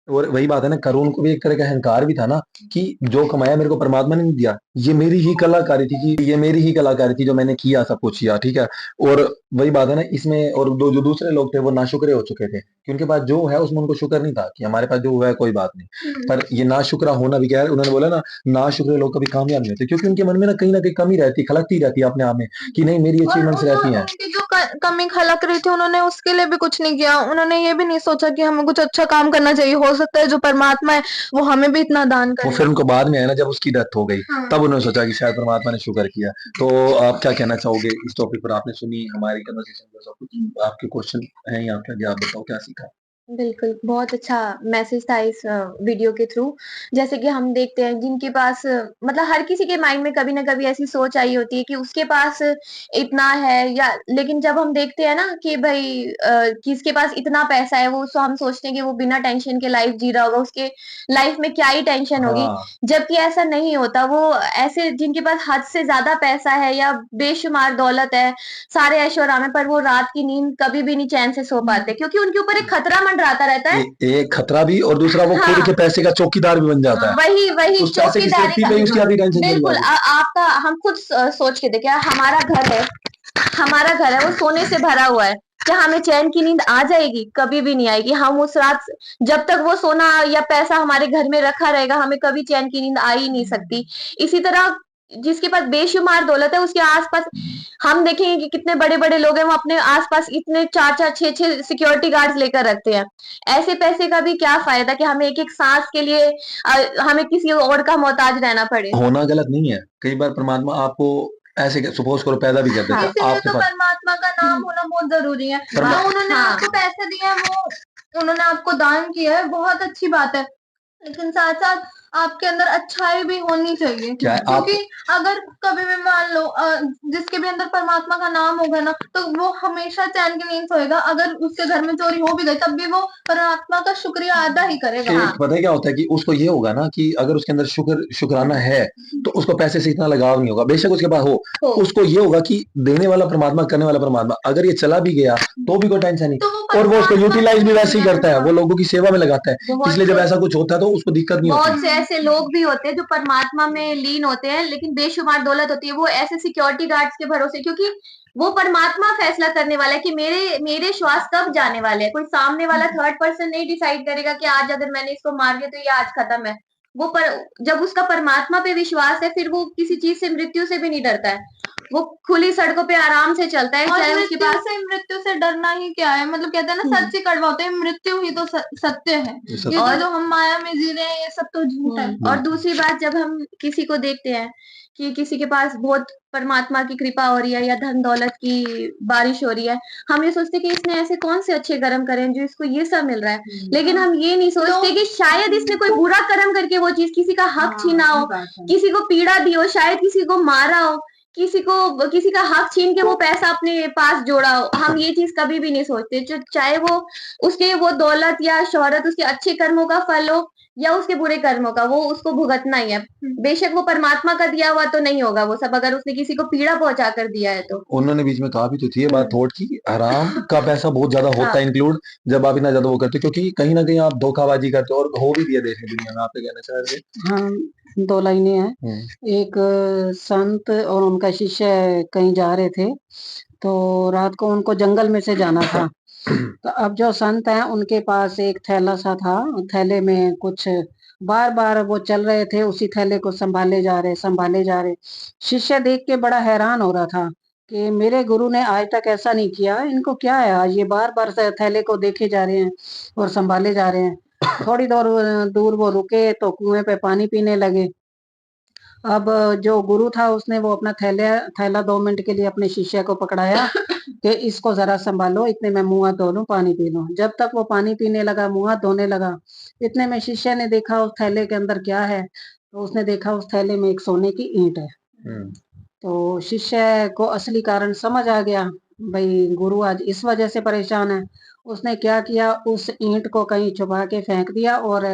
और वही बात है ना, करुण को भी एक तरह का अहंकार भी था ना कि जो कमाया मेरे को परमात्मा ने नहीं दिया, ये मेरी ही कलाकारी थी, कि ये मेरी ही कलाकारी थी जो मैंने किया, सब कुछ किया, ठीक है। और वही बात है ना इसमें, और जो दूसरे लोग थे वो नाशुक्रे हो चुके थे कि उनके पास जो है उसमें उनको शुक्र नहीं था कि हमारे पास जो हुआ है कोई बात नहीं। पर ये नाशुक्रा होना भी क्या है, उन्होंने बोला ना नाशुक्रे लोग कभी कामयाब नहीं होते, क्योंकि उनके मन में ना कहीं कमी रहती, खलकती रहती है अपने आप में कि नहीं मेरी अचीवमेंट्स रहती हैं। उनकी जो कमी खलक रही थी उन्होंने उसके लिए भी कुछ नहीं किया, उन्होंने ये भी नहीं सोचा कि हमें कुछ अच्छा काम करना चाहिए, हो सकता है जो परमात्मा है वो हमें भी इतना दान करे। वो फिर उनको बाद में है ना जब उसकी डेथ हो गई, तब उन्होंने सोचा कि शायद परमात्मा ने शुक्र किया। तो आप क्या कहना चाहोगे इस टॉपिक पर? आपने सुनी हमारी कन्वर्सेशन, सब कुछ आपके क्वेश्चन है या क्या, आप बताओ क्या सीखा? बिल्कुल, बहुत अच्छा मैसेज था इस वीडियो के थ्रू। जैसे कि हम देखते हैं जिनके पास मतलब हर किसी के माइंड में कभी न कभी ऐसी सोच आई होती है कि उसके पास इतना है, या लेकिन जब हम देखते हैं ना कि भई किसके पास इतना पैसा है, वो हम सोचते हैं कि वो बिना टेंशन के लाइफ जी रहा होगा, उसके लाइफ में क्या ही टेंशन होगी। हाँ, जबकि ऐसा नहीं होता, वो ऐसे जिनके पास हद से ज़्यादा पैसा है या बेशुमार दौलत है, सारे ऐशो-आराम है, पर वो रात की नींद कभी भी नहीं चैन से सो पाते, क्योंकि उनके ऊपर एक खतरा मंडराता रहता है। एक खतरा भी, और दूसरा वो हाँ, खुद के पैसे का चौकीदार भी बन जाता है। वही उस पैसे की चौकीदारी सेफ्टी का, पे ही उसकी आधी टेंशन चल बिल्कुल। जाती है। आपका हम खुद सोच के देखिए, हमारा घर है वो सोने से भरा हुआ है, क्या हमें चैन की नींद आ जाएगी? कभी भी नहीं आएगी। हम उस रात जब तक वो सोना या पैसा हमारे घर में रखा रहेगा, हमें कभी चैन की नींद आ ही नहीं सकती। इसी तरह जिसके पास बेशुमार दौलत है उसके आस-पास हम देखेंगे कि कितने बड़े-बड़े लोग हैं, वो अपने आस-पास इतने 4-4 6-6 सिक्योरिटी गार्ड्स लेकर रखते हैं। ऐसे पैसे का भी क्या फ़ायदा कि हमें एक-एक सांस के लिए हमें किसी और का मोहताज रहना पड़े। होना गलत नहीं है, कई बार परमात्मा आपको ऐसे सपोज करो पैदा भी कर देता है इसीलिए आपके तो पास। परमात्मा का नाम होना बहुत ज़रूरी है। जो उन्होंने आपको पैसे दिए हैं वो उन्होंने आपको दान किया है, बहुत अच्छी बात है। लेकिन साथ-साथ आपके अंदर अच्छाई भी होनी चाहिए, क्या है आप, क्योंकि अगर कभी भी मान लो जिसके भी अंदर परमात्मा का नाम होगा ना तो वो हमेशा चैन की नींद सोएगा। अगर उसके घर में चोरी हो भी गई तब भी वो परमात्मा का शुक्रिया अदा ही करेगा। एक पता है क्या होता है कि उसको ये होगा ना कि अगर उसके अंदर शुक्राना है तो उसको पैसे से इतना लगाव नहीं होगा, बेशक उसके पास हो। उसको ये होगा कि देने वाला परमात्मा, करने वाला परमात्मा, अगर ये चला भी गया तो भी कोई टेंशन नहीं, और वो उसको यूटिलाइज भी वैसे ही करता है, वो लोगों की सेवा में लगाता है। इसलिए जब ऐसा कुछ होता है तो उसको दिक्कत नहीं होती। बहुत से ऐसे लोग भी होते हैं जो परमात्मा में लीन होते हैं, लेकिन बेशुमार दौलत होती है, वो ऐसे सिक्योरिटी गार्ड्स के भरोसे, क्योंकि वो परमात्मा फैसला करने वाला है कि मेरे श्वास कब जाने वाले हैं। कोई सामने वाला थर्ड पर्सन नहीं डिसाइड करेगा कि आज अगर मैंने इसको मार दिया तो ये आज खत्म है। वो जब उसका परमात्मा पे विश्वास है, फिर वो किसी चीज से, मृत्यु से भी नहीं डरता है। वो खुली सड़कों पे आराम से चलता है, चाहे उसके पास मृत्यु से डरना ही क्या है। मतलब कहते हैं ना सच ही कड़वा होता है, मृत्यु ही तो सत्य है। ये तो जो हम माया में जी रहे हैं ये सब तो झूठ है। और दूसरी बात, जब हम किसी को देखते हैं कि किसी के पास बहुत परमात्मा की कृपा हो रही है या धन दौलत की बारिश हो रही है, हम ये सोचते कि इसने ऐसे कौन से अच्छे कर्म करे हैं जो इसको ये सब मिल रहा है, लेकिन हम ये नहीं सोचते कि शायद इसने कोई बुरा कर्म करके वो चीज, किसी का हक छीना हो, किसी को पीड़ा दी हो, शायद किसी को मारा हो, किसी का हक छीन के वो पैसा अपने पास जोड़ा हो। हम ये चीज कभी भी नहीं सोचते, चाहे वो उसके वो दौलत या शोहरत उसके अच्छे कर्मों का फल हो या उसके बुरे कर्मों का, वो उसको भुगतना ही है। बेशक वो परमात्मा का दिया हुआ तो नहीं होगा वो सब, अगर उसने किसी को पीड़ा पहुंचा कर दिया है तो। उन्होंने बीच में कहा भी तो थी ये बात थोट की, हराम का पैसा बहुत ज्यादा होता है इंक्लूड, जब आप इतना ज्यादा वो करते हो, क्योंकि कहीं ना कहीं आप धोखाबाजी करते हो, और हो भी दिया देश में दुनिया में। आप कहना चाह रहे थे? हाँ, 2 लाइनें हैं। एक संत और उनका शिष्य कहीं जा रहे थे, तो रात को उनको जंगल में से जाना था। तो अब जो संत हैं उनके पास एक थैला सा था, थैले में कुछ बार-बार वो चल रहे थे, उसी थैले को संभाले जा रहे। शिष्य देख के बड़ा हैरान हो रहा था कि मेरे गुरु ने आज तक ऐसा नहीं किया, इनको क्या है आज ये बार-बार से थैले को देखे जा रहे हैं और संभाले जा रहे हैं। थोड़ी दूर वो रुके तो कुएं पे पानी पीने लगे। अब जो गुरु था उसने वो अपना थैला 2 मिनट के लिए अपने शिष्य को पकड़ाया कि इसको जरा संभालो, इतने में मुंह हाथ धो लूं, पानी पी लूं। जब तक वो पानी पीने लगा, मुंह हाथ धोने लगा, इतने में शिष्य ने देखा उस थैले के अंदर क्या है, तो उसने देखा उस थैले में एक सोने की ईंट है। तो शिष्य को असली कारण समझ आ गया, भाई गुरु आज इस वजह से परेशान है। उसने क्या किया, उस ईंट को कहीं छुपा के फेंक दिया और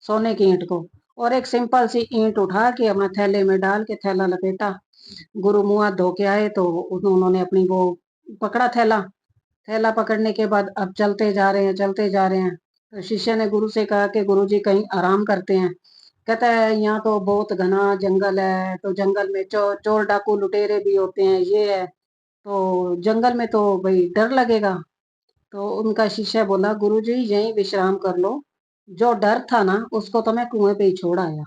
सोने की ईंट को, और एक सिंपल सी ईंट उठा के अपना थैले में डाल के थैला लपेटा। गुरु मुंह हाथ धो के आए तो उन्होंने अपनी वो पकड़ा थैला पकड़ने के बाद अब चलते जा रहे हैं। तो शिष्य ने गुरु से कहा कि गुरुजी कहीं आराम करते हैं। कहता है यहाँ तो बहुत घना जंगल है, तो जंगल में चोर डाकू लुटेरे भी होते हैं, ये है, तो जंगल में तो भाई डर लगेगा। तो उनका शिष्य बोला गुरुजी यहीं विश्राम कर लो, जो डर था ना उसको तो मैं कुएं पे ही छोड़ आया।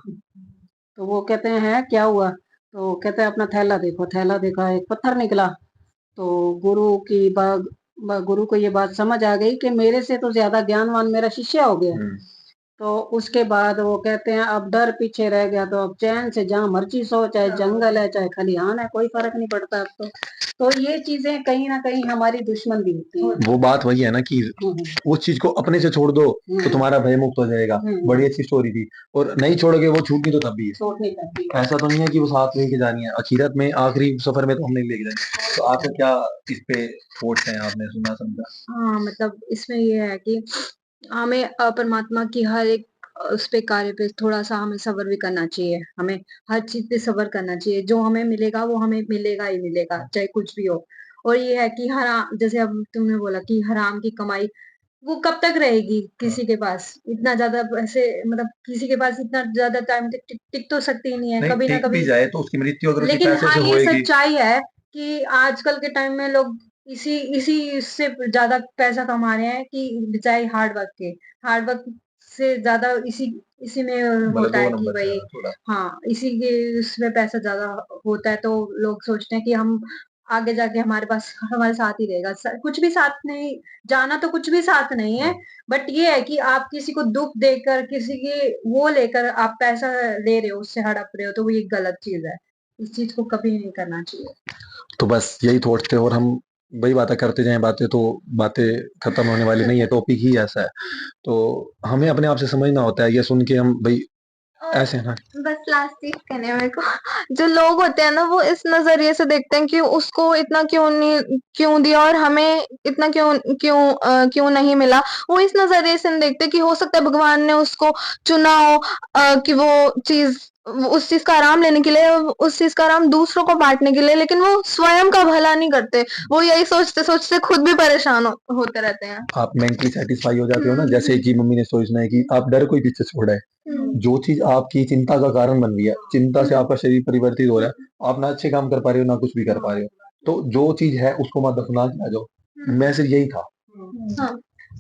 तो वो कहते हैं क्या हुआ, तो कहते हैं अपना थैला देखो, थैला देखा, एक पत्थर निकला। तो गुरु को ये बात समझ आ गई कि मेरे से तो ज्यादा ज्ञानवान मेरा शिष्य हो गया। तो उसके बाद वो कहते हैं अब डर पीछे रह गया, तो अब चैन से जहाँ मर्जी सो, चाहे जंगल है चाहे खलिहान है, कोई फर्क नहीं पड़ता अब तो ये चीजें कहीं ना कहीं हमारी दुश्मन भी होती है। वो बात वही है ना कि उस चीज को अपने से छोड़ दो तो तुम्हारा भय मुक्त हो जाएगा। बड़ी अच्छी स्टोरी थी, और नहीं छोड़ोगे वो छूटनी तो तब भी है। ऐसा तो नहीं है कि वो साथ लेके जानी है, आखिरत में आखिरी सफर में तो हम नहीं लेके जाएंगे। तो आपका क्या इस पे थॉट्स हैं, आपने सुना समझा? हाँ, मतलब इसमें ये है कि हमें परमात्मा की हर एक उस पे कार्य पे थोड़ा-सा हमें सब्र भी करना चाहिए। हमें हर चीज़ पे सब्र करना चाहिए। जो हमें मिलेगा वो हमें मिलेगा ही मिलेगा, चाहे कुछ भी हो। और ये है कि जैसे अब तुमने बोला कि हराम की कमाई वो कब तक रहेगी किसी के पास? इतना ज़्यादा पैसे, मतलब किसी के पास इतना ज़्यादा टाइम तक टिक तो सकती ही नहीं है, नहीं, कभी ना टिक भी कभी। जाए तो उसकी मृत्यु अगर उसी लेकिन पैसे हाँ, से ये होएगी। सच्चाई है कि आजकल के टाइम में लोग इसी इसी इससे ज़्यादा पैसा कमा रहे हैं कि बजाय हार्ड वर्क से ज़्यादा इसी इसी में मतलब होता दो है कि नंबर से भाई, थोड़ा। हाँ, इसी के उसमें पैसा ज़्यादा होता है, तो लोग सोचते हैं कि हम आगे जाके हमारे पास हमारे साथ ही रहेगा। कुछ भी साथ नहीं, जाना तो कुछ भी साथ नहीं है, बट ये है कि आप किसी को दुःख देकर, किसी के वो लेकर आप पैसा ले रहे हो, उससे हड़प रहे हो, तो वो ये गलत चीज़ है। इस चीज़ को कभी नहीं करना चाहिए। तो बस यही थॉट्स थे, और हम वही बातें करते जाएं, बातें तो बातें खत्म होने वाली नहीं है, टॉपिक ही ऐसा है। तो हमें अपने आप से समझना होता है, ये सुन के हम भाई ऐसे है ना। बस लास्ट चीज़ कहनी है मेरे को। जो लोग होते हैं ना वो इस नज़रिए से देखते हैं कि उसको इतना क्यों दिया और हमें इतना क्यों नहीं मिला। वो इस नज़रिए से नहीं देखते कि हो सकता है भगवान ने उसको चुना हो कि वो चीज़ उस चीज़ का आराम लेने के लिए, उस चीज़ का आराम दूसरों को बाँटने के लिए, लेकिन वो स्वयं का भला नहीं करते। वो यही सोचते-सोचते खुद भी परेशान होते रहते हैं। आप मेंटली सेटिस्फाई हो जाते हो ना, जैसे कि मम्मी ने स्टोरी सुनाई कि आप डर कोई पीछे छोड़ा है, जो चीज आपकी चिंता का कारण बन रही है, चिंता से आपका शरीर परिवर्तित हो रहा है, आप ना अच्छे काम कर पा रहे हो ना कुछ भी कर पा रहे हो, तो जो चीज है उसको मत दफना के आ जाओ। मैसेज यही था। हाँ।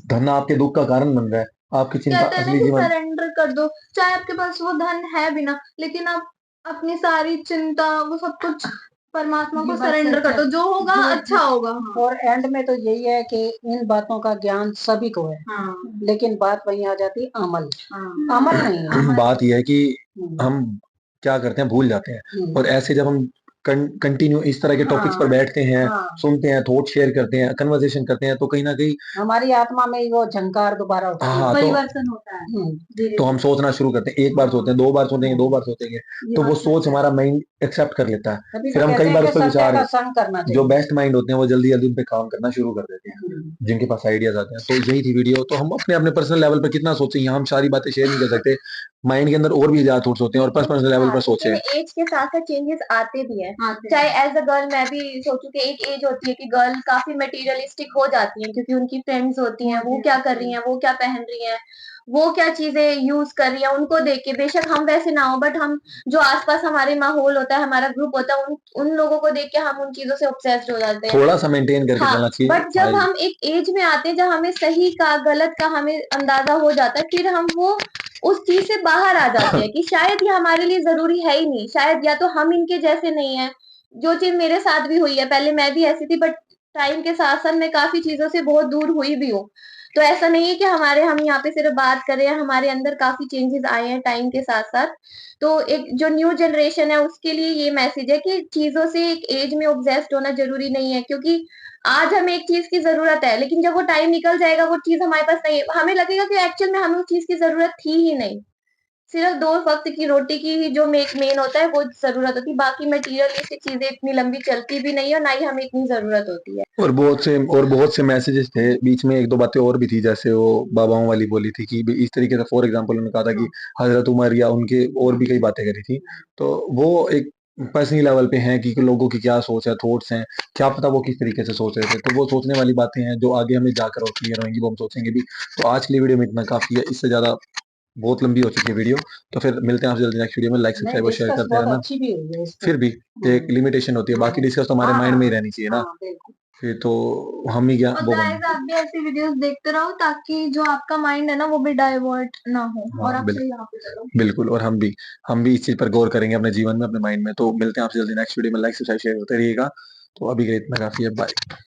धन आपके दुख का कारण बन रहा है, आपकी चिंता कहते हैं ना असली कि जीवन। सरेंडर कर दो, चाहे आपके पास वो धन है भी ना, लेकिन आप अपनी सारी चिंता वो सब कुछ परमात्मा को सरेंडर कर दो, जो होगा अच्छा होगा। हाँ। और एंड में तो यही है कि इन बातों का ज्ञान सभी को है, हाँ। लेकिन बात वहीं आ जाती है अमल। हाँ। अमल नहीं है। बात यह है कि हम क्या करते हैं, भूल जाते हैं। और ऐसे जब हम कंटिन्यू इस तरह के टॉपिक्स पर हाँ, बैठते हैं, हाँ, सुनते हैं, थॉट शेयर करते हैं, कन्वर्सेशन करते हैं, तो कहीं ना कहीं हमारी आत्मा में वो झंकार दोबारा उठती है। हाँ, तो परिवर्तन होता है धीरे तो हम धीरे। सोचना शुरू करते हैं, एक बार सोचते हैं, 2 बार सोचेंगे, 2 बार सोचेंगे, ये तो वो बात सच सोच है। हमारा माइंड एक्सेप्ट कर लेता है। तभी फिर तो हम कहते कई हैं बार कि उस पर सत्य विचार, का संग करना जो चाहिए। बेस्ट माइंड होते हैं वो जल्दी जल्दी उन पे काम करना शुरू कर देते हैं, जिनके पास आइडियाज आते हैं। तो यही थी वीडियो। तो हम अपने अपने पर्सनल लेवल पर कितना सोचें, यहाँ हम सारी बातें शेयर नहीं कर सकते, माइंड के अंदर और भी ज्यादा थॉट्स होते हैं, और पर्सनल लेवल पर सोचें। लेकिन एज के साथ साथ चेंजेस आते भी हैं। आते चाहे हैं। एज अ गर्ल मैं भी सोचूं कि एक एज होती है कि गर्ल काफी मटेरियलिस्टिक हो जाती हैं, क्योंकि उनकी फ्रेंड्स होती हैं, वो क्या कर रही हैं, वो क्या पहन रही हैं, वो क्या चीजें यूज कर रही है, उनको देख के बेशक हम वैसे ना हो, बट हम जो आसपास हमारे माहौल होता है, हमारा ग्रुप होता है, उन लोगों को देख के हम उन चीजों से ऑब्सेस्ड हो जाते हैं। थोड़ा सा मेंटेन करके हाँ, चलना चाहिए। बट जब हम एक एज में आते हैं जब हमें सही का गलत का हमें अंदाजा हो जाता है, फिर हम वो उस चीज से बाहर आ जाते हैं कि शायद ये हमारे लिए जरूरी है ही नहीं, शायद या तो हम इनके जैसे नहीं है। जो चीज मेरे साथ भी हुई है, पहले मैं भी ऐसी थी, बट टाइम के साथ साथ मैं काफी चीजों से बहुत दूर हुई भी हूँ। तो ऐसा नहीं है कि हम यहाँ पे सिर्फ बात कर रहे हैं, हमारे अंदर काफी चेंजेस आए हैं टाइम के साथ साथ। तो एक जो न्यू जनरेशन है उसके लिए ये मैसेज है कि चीजों से एक एज में ऑब्सेस्ड होना जरूरी नहीं है, क्योंकि आज हमें एक चीज की जरूरत है, लेकिन जब वो टाइम निकल जाएगा वो चीज हमारे पास नहीं है, हमें लगेगा कि एक्चुअल में हमें उस चीज की जरूरत थी ही नहीं। सिर्फ 2 वक़्त की रोटी की ही जो मेन होता है वो ज़रूरत होती है, बाकी मटेरियलिस्टिक चीज़ें इतनी लंबी चलती भी नहीं है और ना ही हमें इतनी ज़रूरत होती है। और बहुत से मैसेजेस थे बीच में, एक दो बातें और भी थी, जैसे वो बाबाओं वाली बोली थी कि इस तरीके से, फॉर एग्जांपल उन्होंने कहा था कि हजरत उमर या उनके और भी कई बातें करी थी। तो वो एक पर्सनल लेवल पे हैं कि लोगों की क्या सोच है, थॉट्स हैं, क्या पता वो किस तरीके से सोच रहे थे। तो वो सोचने वाली बातें हैं जो आगे हमें जाकर और क्लियर होंगी, वो हम सोचेंगे भी। तो आज के लिए वीडियो में इतना काफी है, इससे ज्यादा बहुत लंबी हो चुकी है वीडियो। तो फिर मिलते हैं आपसे जल्दी नेक्स्ट वीडियो में। लाइक नहीं, सब्सक्राइब और शेयर डिस्कस करते बहुत रहना। अच्छी भी हुई है इस पे। फिर भी एक लिमिटेशन होती है, बाकी डिस्कस तो हमारे माइंड में ही रहनी चाहिए ना। हाँ, बिल्कुल। फिर तो हम ही क्या और वो गाइस आप भी ऐसी वीडियोस देखते रहो ताकि जो आपका माइंड है ना वो भी डाइवर्ट ना हो और हाँ, आप सही राह पे चलो। बिल्कुल। और हम भी इस चीज पर गौर करेंगे अपने जीवन में, अपने माइंड में। तो मिलते हैं आपसे जल्दी नेक्स्ट वीडियो में। लाइक सब्सक्राइब शेयर होते रहिएगा। तो अभी के लिए इतना काफी है, बाय।